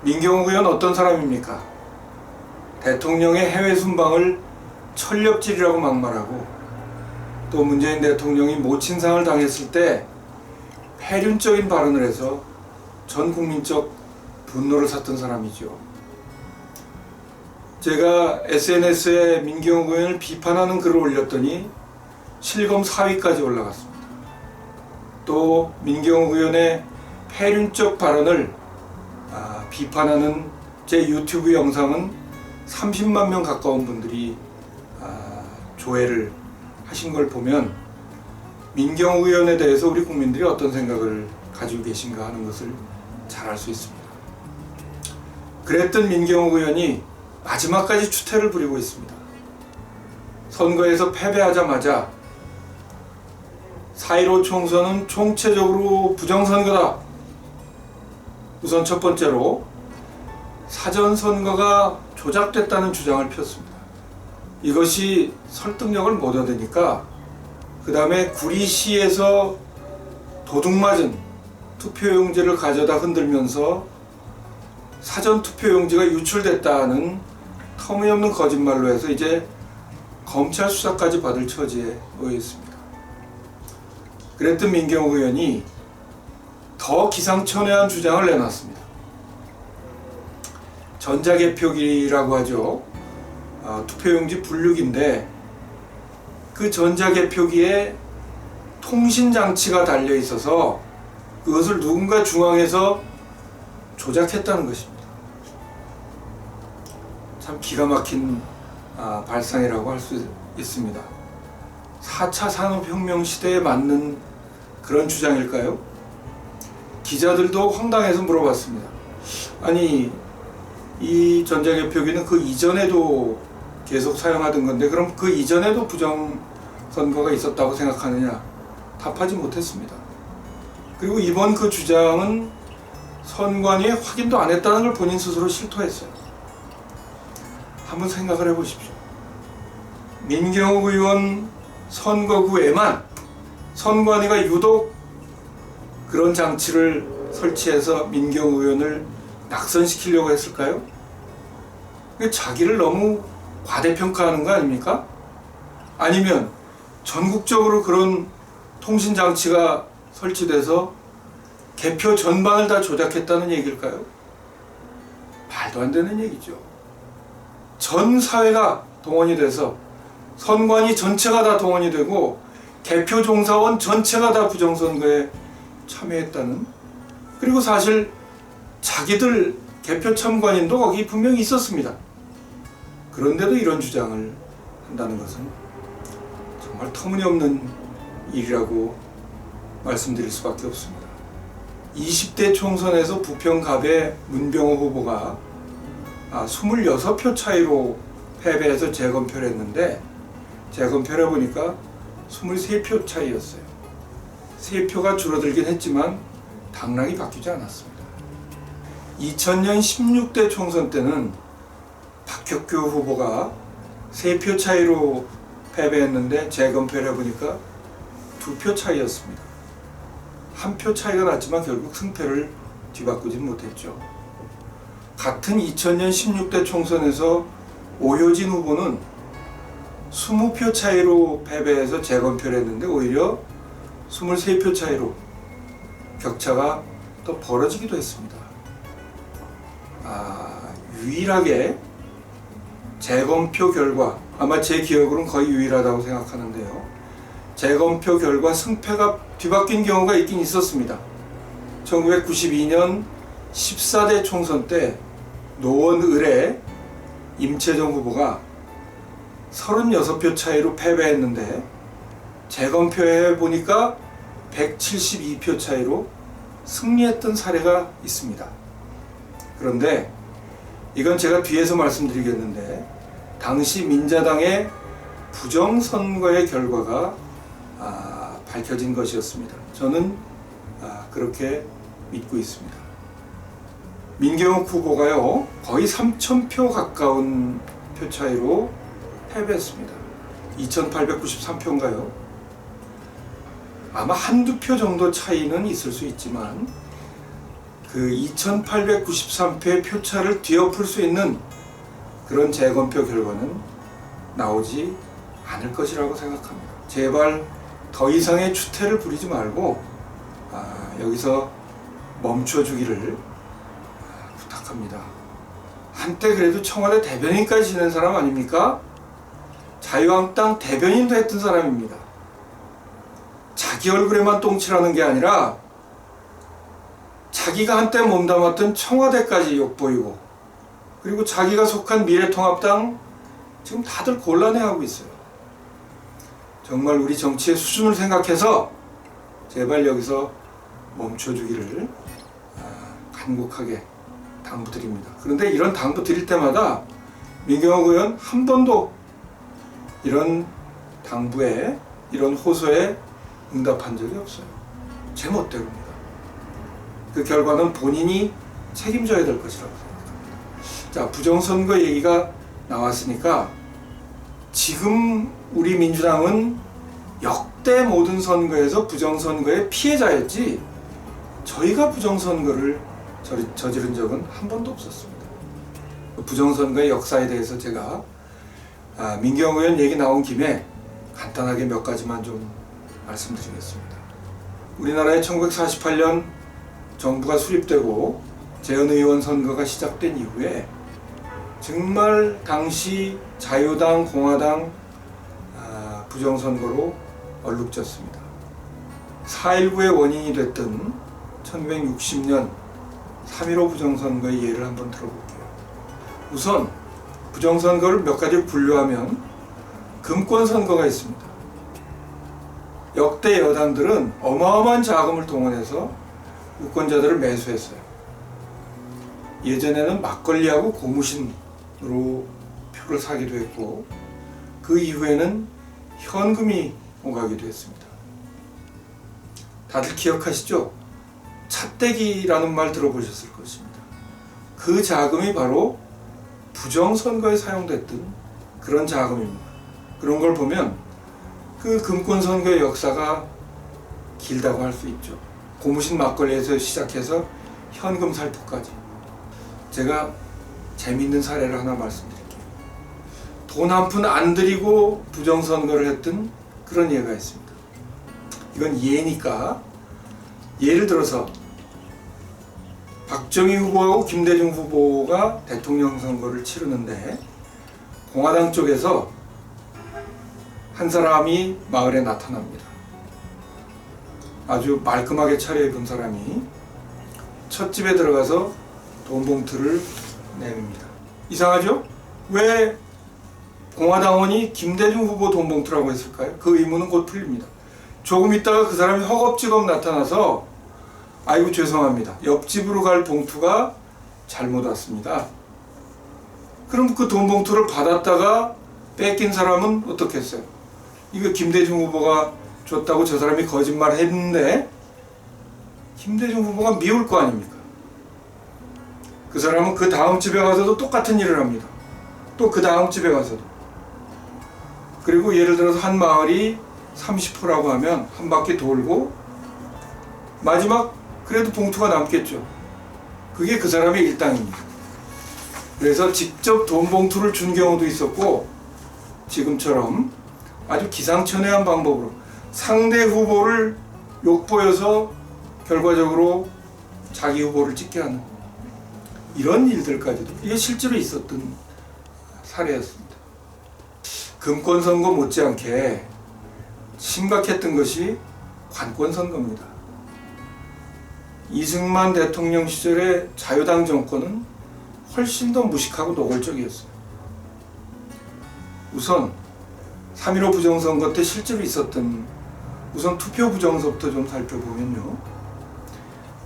민경욱 의원 어떤 사람입니까? 대통령의 해외 순방을 철렵질이라고 막말하고, 또 문재인 대통령이 모친상을 당했을 때 폐륜적인 발언을 해서 전 국민적 분노를 샀던 사람이죠. 제가 SNS에 민경욱 의원을 비판하는 글을 올렸더니 실검 4위까지 올라갔습니다. 또 민경욱 의원의 폐륜적 발언을 비판하는 제 유튜브 영상은 30만 명 가까운 분들이 조회를 하신 걸 보면 민경욱 의원에 대해서 우리 국민들이 어떤 생각을 가지고 계신가 하는 것을 잘 알 수 있습니다. 그랬던 민경욱 의원이 마지막까지 추태를 부리고 있습니다. 선거에서 패배하자마자 4.15 총선은 총체적으로 부정선거다. 우선 첫 번째로 사전선거가 조작됐다는 주장을 폈습니다. 이것이 설득력을 못 얻으니까 그 다음에 구리시에서 도둑맞은 투표용지를 가져다 흔들면서 사전투표용지가 유출됐다는 터무니없는 거짓말로 해서 이제 검찰 수사까지 받을 처지에 놓여 있습니다. 그랬던 민경욱 의원이 더 기상천외한 주장을 내놨습니다. 전자개표기라고 하죠. 투표용지 분류기인데 그 전자개표기에 통신장치가 달려 있어서 그것을 누군가 중앙에서 조작했다는 것입니다. 참 기가 막힌 발상이라고 할 수 있습니다. 4차 산업혁명 시대에 맞는 그런 주장일까요? 기자들도 황당해서 물어봤습니다. 아니, 이 전자개표기는 그 이전에도 계속 사용하던 건데 그럼 그 이전에도 부정선거가 있었다고 생각하느냐? 답하지 못했습니다. 그리고 이번 그 주장은 선관위에 확인도 안 했다는 걸 본인 스스로 실토했어요. 한번 생각을 해보십시오. 민경욱 의원 선거구에만 선관위가 유독 그런 장치를 설치해서 민경욱 의원을 낙선시키려고 했을까요? 자기를 너무 과대평가하는 거 아닙니까? 아니면 전국적으로 그런 통신장치가 설치돼서 개표 전반을 다 조작했다는 얘기일까요? 말도 안 되는 얘기죠. 전 사회가 동원이 돼서 선관위 전체가 다 동원이 되고 개표 종사원 전체가 다 부정선거에 참여했다는, 그리고 사실 자기들 개표 참관인도 거기 분명히 있었습니다. 그런데도 이런 주장을 한다는 것은 정말 터무니없는 일이라고 말씀드릴 수밖에 없습니다. 20대 총선에서 부평갑의 문병호 후보가 26표 차이로 패배해서 재검표를 했는데 재검표를 해보니까 23표 차이였어요. 3표가 줄어들긴 했지만 당락이 바뀌지 않았습니다. 2000년 16대 총선 때는 박혁규 후보가 3표 차이로 패배했는데 재검표를 해보니까 2표 차이였습니다. 1표 차이가 났지만 결국 승패를 뒤바꾸지 못했죠. 같은 2000년 16대 총선에서 오효진 후보는 20표 차이로 패배해서 재검표를 했는데 오히려 23표 차이로 격차가 또 벌어지기도 했습니다. 유일하게 재검표 결과, 아마 제 기억으로는 거의 유일하다고 생각하는데요. 재검표 결과 승패가 뒤바뀐 경우가 있긴 있었습니다. 1992년 14대 총선 때 노원을의 임채정 후보가 36표 차이로 패배했는데 재검표해 보니까 172표 차이로 승리했던 사례가 있습니다. 그런데 이건 제가 뒤에서 말씀드리겠는데 당시 민자당의 부정선거의 결과가 밝혀진 것이었습니다. 저는 그렇게 믿고 있습니다. 민경욱 후보가요 거의 3,000표 가까운 표 차이로 패배했습니다. 2,893표인가요? 아마 한두 표 정도 차이는 있을 수 있지만 그 2893표의 표차를 뒤엎을 수 있는 그런 재검표 결과는 나오지 않을 것이라고 생각합니다. 제발 더 이상의 추태를 부리지 말고 여기서 멈춰주기를 부탁합니다. 한때 그래도 청와대 대변인까지 지낸 사람 아닙니까? 자유한국당 대변인도 했던 사람입니다. 자기 얼굴에만 똥칠하는 게 아니라 자기가 한때 몸담았던 청와대까지 욕보이고, 그리고 자기가 속한 미래통합당 지금 다들 곤란해하고 있어요. 정말 우리 정치의 수준을 생각해서 제발 여기서 멈춰주기를 간곡하게 당부드립니다. 그런데 이런 당부 드릴 때마다 민경욱 의원 한 번도 이런 당부에, 이런 호소에 응답한 적이 없어요. 제멋대로입니다. 그 결과는 본인이 책임져야 될 것이라고 생각합니다. 자, 부정선거 얘기가 나왔으니까 지금 우리 민주당은 역대 모든 선거에서 부정선거의 피해자였지 저희가 부정선거를 저지른 적은 한 번도 없었습니다. 부정선거의 역사에 대해서 제가 민경욱 의원 얘기 나온 김에 간단하게 몇 가지만 좀 말씀드리겠습니다. 우리나라의 1948년 정부가 수립되고 재헌 의원 선거가 시작된 이후에 정말 당시 자유당, 공화당 부정선거로 얼룩졌습니다. 4.19의 원인이 됐던 1960년 3.15 부정선거의 예를 한번 들어볼게요. 우선 부정선거를 몇 가지로 분류하면 금권선거가 있습니다. 역대 여당들은 어마어마한 자금을 동원해서 유권자들을 매수했어요. 예전에는 막걸리하고 고무신으로 표를 사기도 했고, 그 이후에는 현금이 오가기도 했습니다. 다들 기억하시죠? 찻대기라는 말 들어보셨을 것입니다. 그 자금이 바로 부정선거에 사용됐던 그런 자금입니다. 그런 걸 보면 그 금권선거의 역사가 길다고 할 수 있죠. 고무신 막걸리에서 시작해서 현금 살포까지. 제가 재미있는 사례를 하나 말씀드릴게요. 돈 한 푼 안 들이고 부정선거를 했던 그런 예가 있습니다. 이건 예니까, 예를 들어서 박정희 후보하고 김대중 후보가 대통령 선거를 치르는데 공화당 쪽에서 한 사람이 마을에 나타납니다. 아주 말끔하게 차려입은 사람이 첫 집에 들어가서 돈 봉투를 내밉니다. 이상하죠? 왜 공화당원이 김대중 후보 돈 봉투라고 했을까요? 그 의문은 곧 풀립니다. 조금 있다가 그 사람이 허겁지겁 나타나서 아이고 죄송합니다. 옆집으로 갈 봉투가 잘못 왔습니다. 그럼 그 돈 봉투를 받았다가 뺏긴 사람은 어떻게 했어요? 이거 김대중 후보가 줬다고 저 사람이 거짓말 했는데 김대중 후보가 미울 거 아닙니까? 그 사람은 그 다음 집에 가서도 똑같은 일을 합니다. 또 그 다음 집에 가서도. 그리고 예를 들어서 한 마을이 30호라고 하면 한 바퀴 돌고 마지막 그래도 봉투가 남겠죠. 그게 그 사람의 일당입니다. 그래서 직접 돈 봉투를 준 경우도 있었고, 지금처럼 아주 기상천외한 방법으로 상대 후보를 욕보여서 결과적으로 자기 후보를 찍게 하는 이런 일들까지도, 이게 실제로 있었던 사례였습니다. 금권선거 못지않게 심각했던 것이 관권선거입니다. 이승만 대통령 시절의 자유당 정권은 훨씬 더 무식하고 노골적이었어요. 우선 3.15 부정선거 때 실제로 있었던 우선 투표 부정서부터 좀 살펴보면요.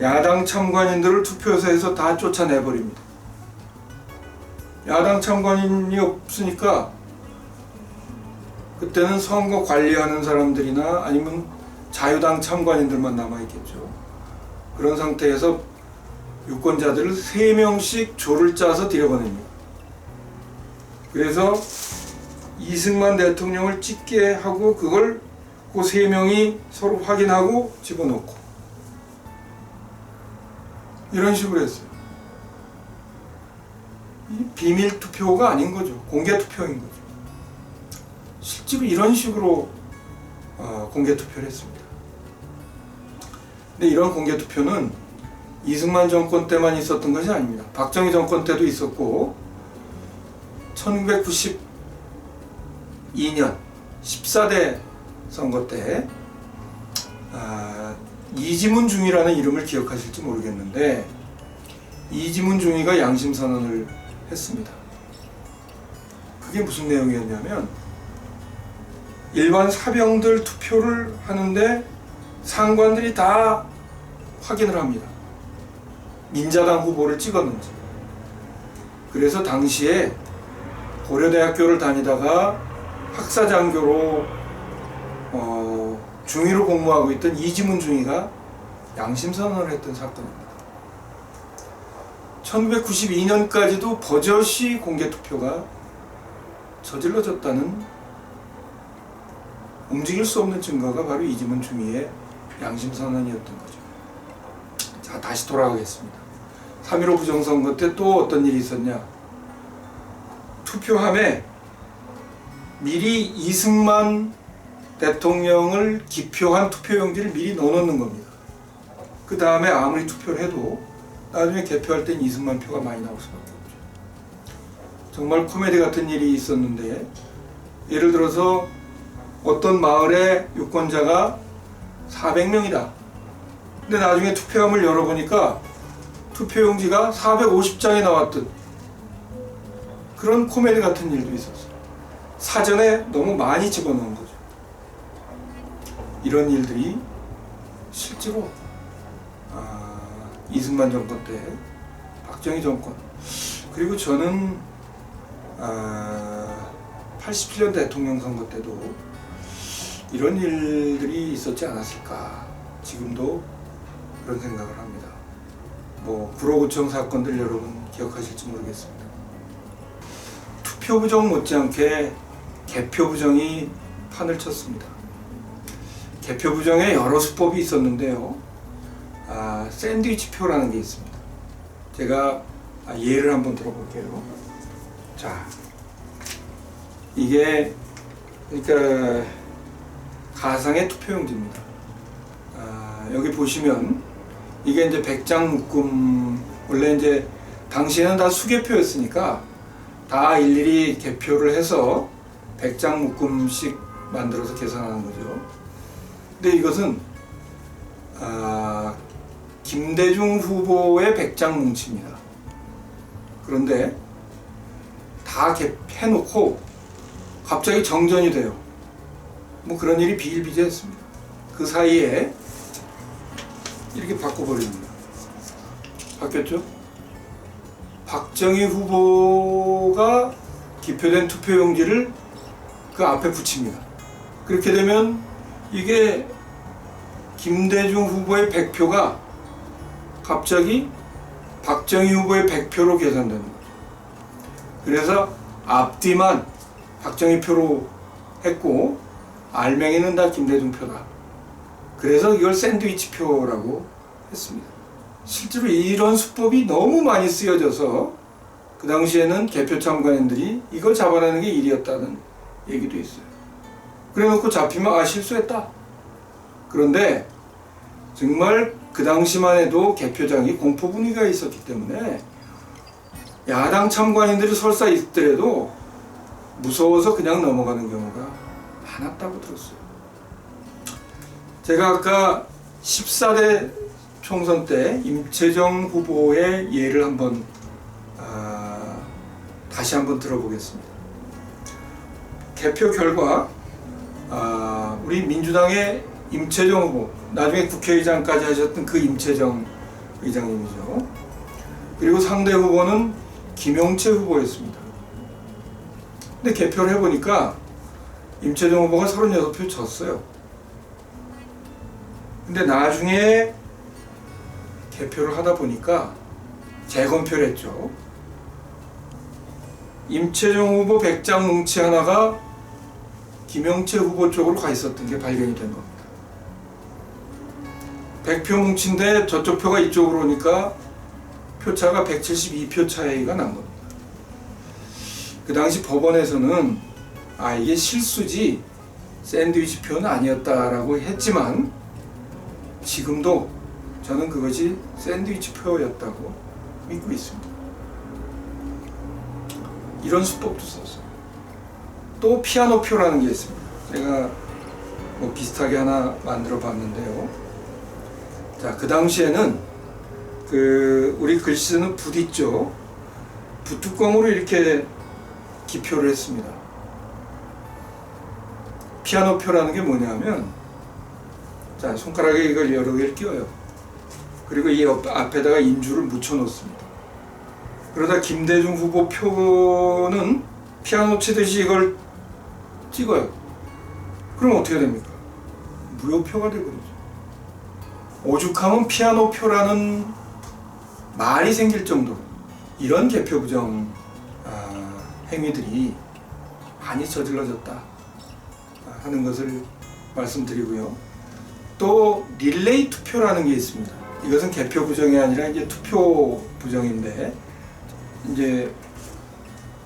야당 참관인들을 투표소에서 다 쫓아내버립니다. 야당 참관인이 없으니까 그때는 선거 관리하는 사람들이나 아니면 자유당 참관인들만 남아있겠죠. 그런 상태에서 유권자들을 3명씩 조를 짜서 들여보냅니다. 그래서 이승만 대통령을 찍게 하고 그걸 그 3명이 서로 확인하고 집어넣고, 이런 식으로 했어요. 이 비밀 투표가 아닌 거죠. 공개 투표인 거죠. 실제로 이런 식으로 공개 투표를 했습니다. 근데 이런 공개 투표는 이승만 정권 때만 있었던 것이 아닙니다. 박정희 정권 때도 있었고 1992년 14대 선거 때 이지문 중위라는 이름을 기억하실지 모르겠는데 이지문 중위가 양심선언을 했습니다. 그게 무슨 내용이었냐면 일반 사병들 투표를 하는데 상관들이 다 확인을 합니다. 민자당 후보를 찍었는지. 그래서 당시에 고려대학교를 다니다가 학사장교로 중위로 복무하고 있던 이지문 중위가 양심선언을 했던 사건입니다. 1992년까지도 버젓이 공개투표가 저질러졌다는 움직일 수 없는 증거가 바로 이지문 중위의 양심선언이었던 거죠. 자, 다시 돌아가겠습니다. 3.15 부정선거 때 또 어떤 일이 있었냐. 투표함에 미리 이승만 대통령을 기표한 투표용지를 미리 넣어놓는 겁니다. 그 다음에 아무리 투표를 해도 나중에 개표할 땐 이승만 표가 많이 나올 수밖에 없죠. 정말 코미디 같은 일이 있었는데, 예를 들어서 어떤 마을의 유권자가 400명이다. 근데 나중에 투표함을 열어보니까 투표용지가 450장이 나왔던 그런 코미디 같은 일도 있었어요. 사전에 너무 많이 집어넣은 거죠. 이런 일들이 실제로 이승만 정권 때, 박정희 정권, 그리고 저는 87년 대통령 선거 때도 이런 일들이 있었지 않았을까. 지금도 그런 생각을 합니다. 뭐 구로구청 사건들 여러분 기억하실지 모르겠습니다. 투표 부정 못지않게 개표 부정이 판을 쳤습니다. 개표 부정에 여러 수법이 있었는데요. 샌드위치 표라는 게 있습니다. 제가 예를 한번 들어볼게요. 자, 이게 그러니까 가상의 투표용지입니다. 여기 보시면 이게 이제 100장 묶음, 원래 이제 당시에는 다 수개표였으니까 다 일일이 개표를 해서 100장 묶음씩 만들어서 계산하는 거죠. 근데 이것은 김대중 후보의 100장 뭉치입니다. 그런데 다 해놓고 갑자기 정전이 돼요. 뭐 그런 일이 비일비재했습니다. 그 사이에 이렇게 바꿔버립니다. 바뀌었죠? 박정희 후보가 기표된 투표용지를 그 앞에 붙입니다. 그렇게 되면 이게 김대중 후보의 100표가 갑자기 박정희 후보의 100표로 계산되는 거죠. 그래서 앞뒤만 박정희 표로 했고 알맹이는 다 김대중 표다. 그래서 이걸 샌드위치 표라고 했습니다. 실제로 이런 수법이 너무 많이 쓰여져서 그 당시에는 개표 참관인들이 이걸 잡아내는 게 일이었다는 얘기도 있어요. 그래 놓고 잡히면 실수했다. 그런데 정말 그 당시만 해도 개표장이 공포 분위기가 있었기 때문에 야당 참관인들이 설사 있더라도 무서워서 그냥 넘어가는 경우가 많았다고 들었어요. 제가 아까 14대 총선 때 임채정 후보의 예를 한번 다시 한번 들어보겠습니다. 개표 결과 우리 민주당의 임채정 후보, 나중에 국회의장까지 하셨던 그 임채정 의장님이죠. 그리고 상대 후보는 김용채 후보였습니다. 근데 개표를 해보니까 임채정 후보가 36표 졌어요. 근데 나중에 개표를 하다 보니까 재검표를 했죠. 임채정 후보 100장 뭉치 하나가 김용채 후보 쪽으로 가 있었던 게 발견이 된 겁니다. 100표 뭉치인데 저쪽 표가 이쪽으로 오니까 표차가 172표 차이가 난 겁니다. 그 당시 법원에서는 이게 실수지 샌드위치 표는 아니었다라고 했지만 지금도 저는 그것이 샌드위치 표였다고 믿고 있습니다. 이런 수법도 썼어요. 또 피아노 표라는 게 있습니다. 제가 뭐 비슷하게 하나 만들어 봤는데요. 자, 그 당시에는 우리 글씨 쓰는 붓 있죠? 붓뚜껑으로 이렇게 기표를 했습니다. 피아노 표라는 게 뭐냐면, 자, 손가락에 이걸 여러 개를 끼워요. 그리고 이 앞에다가 인주를 묻혀 놓습니다. 그러다 김대중 후보 표는 피아노 치듯이 이걸 찍어요. 그럼 어떻게 됩니까? 무효표가 되거든요. 오죽하면 피아노 표라는 말이 생길 정도로 이런 개표 부정 행위들이 많이 저질러졌다 하는 것을 말씀드리고요. 또 릴레이 투표라는 게 있습니다. 이것은 개표 부정이 아니라 이제 투표 부정인데, 이제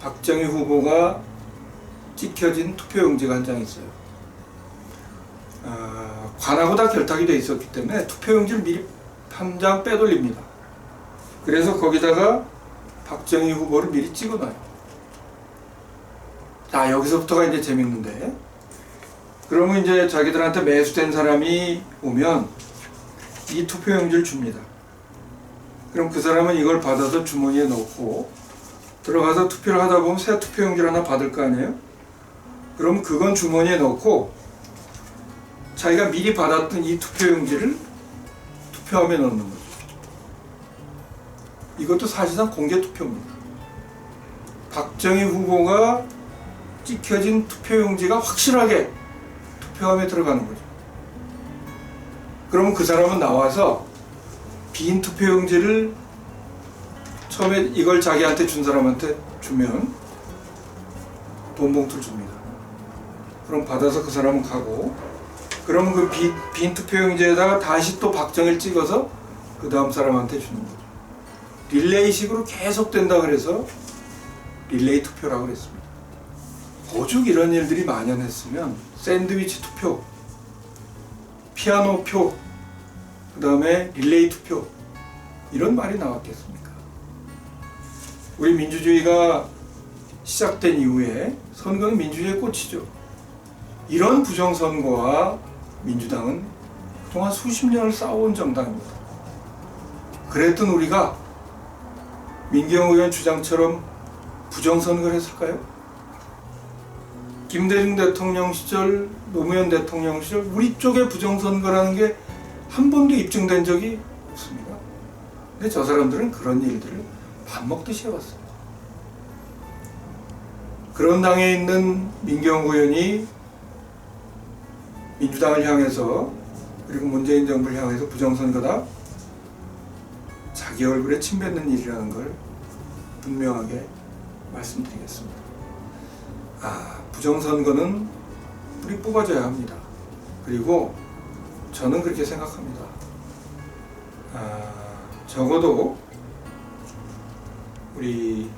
박정희 후보가 찍혀진 투표용지가 한 장 있어요. 관하고 다 결탁이 돼 있었기 때문에 투표용지를 미리 한 장 빼돌립니다. 그래서 거기다가 박정희 후보를 미리 찍어놔요. 자, 여기서부터가 이제 재밌는데, 그러면 이제 자기들한테 매수된 사람이 오면 이 투표용지를 줍니다. 그럼 그 사람은 이걸 받아서 주머니에 넣고 들어가서 투표를 하다 보면 새 투표용지를 하나 받을 거 아니에요? 그럼 그건 주머니에 넣고 자기가 미리 받았던 이 투표용지를 투표함에 넣는 거죠. 이것도 사실상 공개 투표입니다. 박정희 후보가 찍혀진 투표용지가 확실하게 투표함에 들어가는 거죠. 그러면 그 사람은 나와서 빈 투표용지를 처음에 이걸 자기한테 준 사람한테 주면 돈 봉투를 줍니다. 그럼 받아서 그 사람은 가고, 그러면 그 빈 투표용지에다가 다시 또 박정희를 찍어서 그 다음 사람한테 주는 거죠. 릴레이식으로 계속 된다 그래서 릴레이 투표라고 그랬습니다. 오죽 이런 일들이 만연했으면 샌드위치 투표, 피아노 표, 그 다음에 릴레이 투표, 이런 말이 나왔겠습니까? 우리 민주주의가 시작된 이후에 선거는 민주주의의 꽃이죠. 이런 부정선거와 민주당은 그동안 수십 년을 싸워온 정당입니다. 그랬던 우리가 민경호 의원 주장처럼 부정선거를 했을까요? 김대중 대통령 시절, 노무현 대통령 시절 우리 쪽의 부정선거라는 게 한 번도 입증된 적이 없습니다. 근데 저 사람들은 그런 일들을 밥 먹듯이 해왔어요. 그런 당에 있는 민경호 의원이 민주당을 향해서, 그리고 문재인 정부를 향해서 부정선거다, 자기 얼굴에 침 뱉는 일이라는 걸 분명하게 말씀드리겠습니다. 부정선거는 우리 뽑아줘야 합니다. 그리고 저는 그렇게 생각합니다. 적어도 우리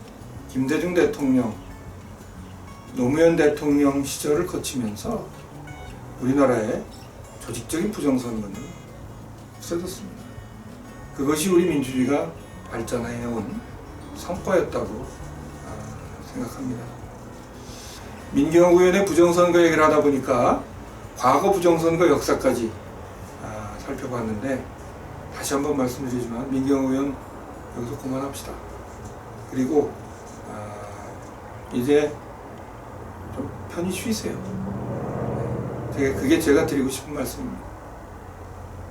김대중 대통령, 노무현 대통령 시절을 거치면서 우리나라의 조직적인 부정선거는 없어졌습니다. 그것이 우리 민주주의가 발전해온 성과였다고 생각합니다. 민경호 의원의 부정선거 얘기를 하다 보니까 과거 부정선거 역사까지 살펴봤는데, 다시 한번 말씀드리지만 민경호 의원 여기서 그만합시다. 그리고 이제 좀 편히 쉬세요. 그게 제가 드리고 싶은 말씀입니다.